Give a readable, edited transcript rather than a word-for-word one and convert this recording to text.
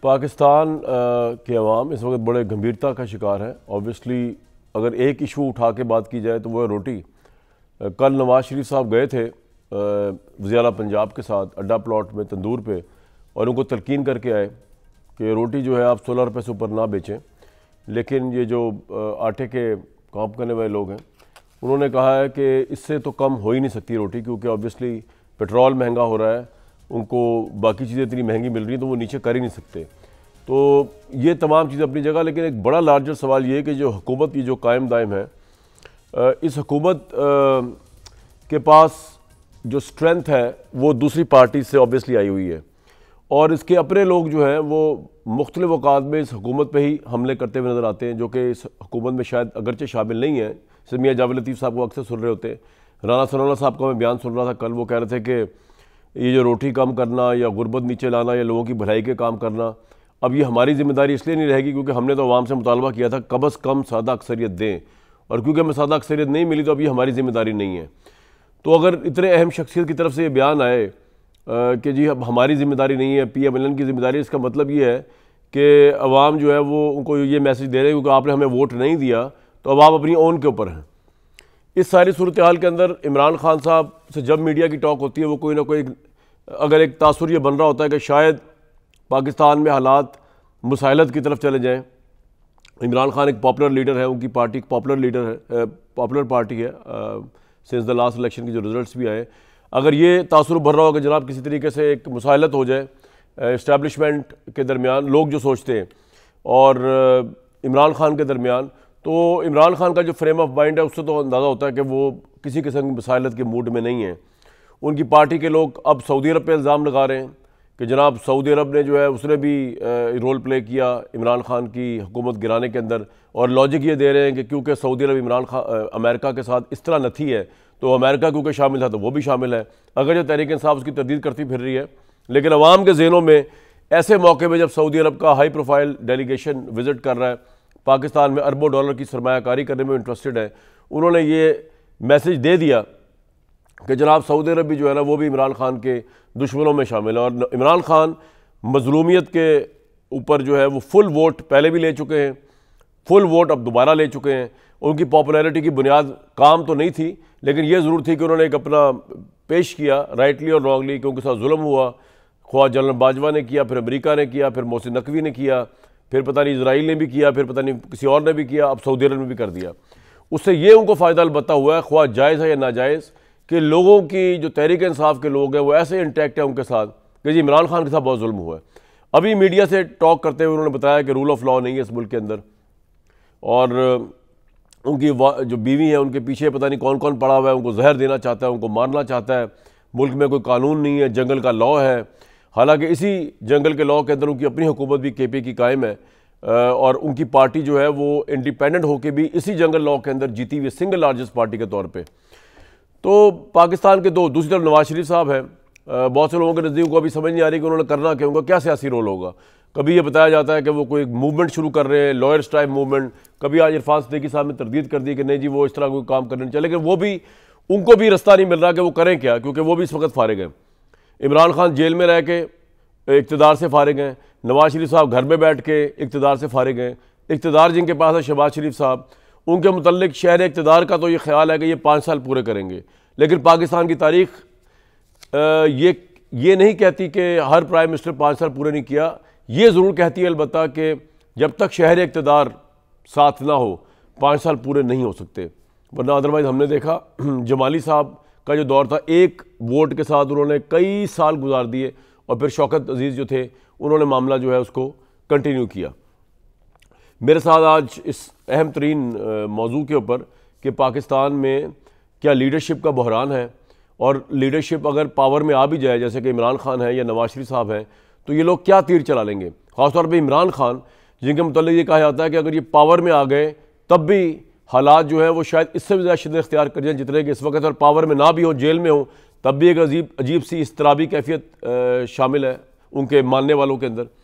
पाकिस्तान के अवाम इस वक्त बड़े गंभीरता का शिकार है। ऑब्वियसली अगर एक इशू उठा के बात की जाए तो वो है रोटी। कल नवाज शरीफ साहब गए थे वज़ीर पंजाब के साथ अड्डा प्लॉट में तंदूर पे और उनको तलकीन करके आए कि रोटी जो है आप 16 रुपये से ऊपर ना बेचें। लेकिन ये जो आटे के काम करने वाले लोग हैं उन्होंने कहा है कि इससे तो कम हो ही नहीं सकती रोटी, क्योंकि ऑब्वियसली पेट्रोल महंगा हो रहा है, उनको बाकी चीज़ें इतनी महंगी मिल रही हैं तो वो नीचे कर ही नहीं सकते। तो ये तमाम चीज़ें अपनी जगह, लेकिन एक बड़ा लार्जर सवाल ये है कि जो हुकूमत की जो कायम दायम है, इस हुकूमत के पास जो स्ट्रेंथ है वो दूसरी पार्टी से ऑब्वियसली आई हुई है और इसके अपने लोग जो हैं वो मुख्तलिफ औकात में इस हुकूमत पे ही हमले करते हुए नज़र आते हैं, जो कि इस हुकूमत में शायद अगरचे शामिल नहीं हैं। जैसे मियाँ जावेद लतीफ़ साहब को अक्सर सुन रहे होते हैं, राना सनाउल्लाह साहब का मैं बयान सुन रहा था कल, वो कह रहे थे कि ये जो रोटी कम करना या गुर्बत नीचे लाना या लोगों की भलाई के काम करना, अब ये हमारी ज़िम्मेदारी इसलिए नहीं रहेगी क्योंकि हमने तो अवाम से मुतालबा किया था कम अज़ कम सादा अक्सरियत दें, और क्योंकि हमें सादा अक्सरियत नहीं मिली तो अब ये हमारी ज़िम्मेदारी नहीं है। तो अगर इतने अहम शख्सियत की तरफ से ये बयान आए कि जी अब हमारी ज़िम्मेदारी नहीं है, PMLN की ज़िम्मेदारी, इसका मतलब ये है कि अवाम जो है वो उनको ये मैसेज दे रहे हैं क्योंकि आपने हमें वोट नहीं दिया तो अब आप अपनी ओन के ऊपर हैं। इस सारी सूरत हाल के अंदर इमरान खान साहब से जब मीडिया की टॉक होती है वो कोई ना कोई अगर एक तासुर ये बन रहा होता है कि शायद पाकिस्तान में हालात मुसाइलत की तरफ चले जाएँ। इमरान खान एक पॉपुलर लीडर है, उनकी पार्टी एक पॉपुलर लीडर है, पॉपुलर पार्टी है सिंस द लास्ट इलेक्शन की जो रिजल्ट्स भी आए। अगर ये तासुर भर रहा हो कि जनाब किसी तरीके से एक मुसाइलत हो जाए इस्टेब्लिशमेंट के दरमियान, लोग जो सोचते हैं, और इमरान खान के दरमियान, तो इमरान खान का जो फ्रेम ऑफ माइंड है उससे तो अंदाज़ा होता है कि वो किसी किस्म की मुसाइलत के मूड में नहीं है। उनकी पार्टी के लोग अब सऊदी अरब पे इल्ज़ाम लगा रहे हैं कि जनाब सऊदी अरब ने जो है उसने भी रोल प्ले किया इमरान खान की हुकूमत गिराने के अंदर, और लॉजिक ये दे रहे हैं कि क्योंकि सऊदी अरब इमरान खान अमेरिका के साथ इस तरह नथी है तो अमेरिका क्योंकि शामिल था तो वो भी शामिल है। अगर जो तहरीक इंसाफ उसकी तरदीद करती फिर रही है, लेकिन अवाम के ज़हनों में ऐसे मौके में जब सऊदी अरब का हाई प्रोफाइल डेलीगेशन विज़िट कर रहा है, पाकिस्तान में अरबों डॉलर की सरमायाकारी करने में इंटरेस्टेड है, उन्होंने ये मैसेज दे दिया कि जनाब सऊदी अरब भी जो है ना वो भी इमरान खान के दुश्मनों में शामिल है। और इमरान खान मजलूमियत के ऊपर जो है वो फुल वोट पहले भी ले चुके हैं, फुल वोट अब दोबारा ले चुके हैं। उनकी पॉपुलैरिटी की बुनियाद काम तो नहीं थी, लेकिन ये ज़रूर थी कि उन्होंने एक अपना पेश किया, राइटली और रॉन्गली, कि उनके साथ जुल्म हुआ। ख्वाह जनरल बाजवा ने किया, फिर अमेरिका ने किया, फिर मोहसिन नकवी ने किया, फिर पता नहीं इजराइल ने भी किया, फिर पता नहीं किसी और ने भी किया, अब सऊदी अरब ने भी कर दिया। उससे ये उनको फ़ायदा अलबत्ता हुआ है, ख्वाह जायज़ है या नाजायज़, कि लोगों की जो तहरीक इंसाफ के लोग हैं वो ऐसे इंटैक्ट है उनके साथ कि जी इमरान खान के साथ बहुत जुल्म हुआ है। अभी मीडिया से टॉक करते हुए उन्होंने बताया कि रूल ऑफ लॉ नहीं है इस मुल्क के अंदर, और उनकी जो बीवी है उनके पीछे पता नहीं कौन कौन पड़ा हुआ है, उनको जहर देना चाहता है, उनको मारना चाहता है। मुल्क में कोई कानून नहीं है, जंगल का लॉ है। हालांकि इसी जंगल के लॉ के अंदर उनकी अपनी हुकूमत भी KP की कायम है, और उनकी पार्टी जो है वो इंडिपेंडेंट होकर भी इसी जंगल लॉ के अंदर जीती हुई सिंगल लार्जेस्ट पार्टी के तौर पर। तो पाकिस्तान के दो, दूसरी तरफ नवाज शरीफ साहब हैं। बहुत से लोगों के नज़दीक को अभी समझ नहीं आ रही कि उन्होंने करना क्या, उनका क्या सियासी रोल होगा। कभी ये बताया जाता है कि वो कोई मूवमेंट शुरू कर रहे हैं, लॉयर्स टाइप मूवमेंट। कभी आज इरफान सिद्दीकी साहब ने तरदीद कर दी कि नहीं जी वो इस तरह कोई काम करने नहीं चाहिए, लेकिन वो भी, उनको भी रास्ता नहीं मिल रहा कि वो करें क्या, क्योंकि वो भी इस वक्त फारिग हैं। इमरान खान जेल में रह के इक़्तिदार से फारिग हैं, नवाज शरीफ साहब घर में बैठ के इक़्तिदार से फारिग हैं। इक़्तिदार जिनके पास है शहबाज शरीफ साहब, उनके मुतल्लिक शहर इक़्तिदार का तो ये ख्याल है कि ये 5 साल पूरे करेंगे, लेकिन पाकिस्तान की तारीख ये नहीं कहती कि हर प्राइम मिनिस्टर 5 साल पूरे नहीं किया। ये ज़रूर कहती है अलबत्ता कि जब तक शहर इक़्तिदार साथ ना हो 5 साल पूरे नहीं हो सकते, वरना अदरवाइज़ हमने देखा जमाली साहब का जो दौर था, एक वोट के साथ उन्होंने कई साल गुजार दिए, और फिर शौकत अजीज़ जो थे उन्होंने मामला जो है उसको कंटिन्यू किया। मेरे साथ आज इस अहम तरीन मौजू के ऊपर कि पाकिस्तान में क्या लीडरशिप का बहरान है, और लीडरशिप अगर पावर में आ भी जाए जैसे कि इमरान खान है या नवाज शरीफ साहब हैं, तो ये लोग क्या तीर चला लेंगे। ख़ासतौर पर इमरान खान, जिनके मुतल्लिक़ ये कहा जाता है कि अगर ये पावर में आ गए तब भी हालात जो है वो शायद इससे भी ज़्यादा शिद्दत इख्तियार कर जाए जितने कि इस वक्त, और पावर में ना भी हो, जेल में हो, तब भी एक अजीब सी इस्तराबी कैफियत शामिल है उनके मानने वालों के अंदर।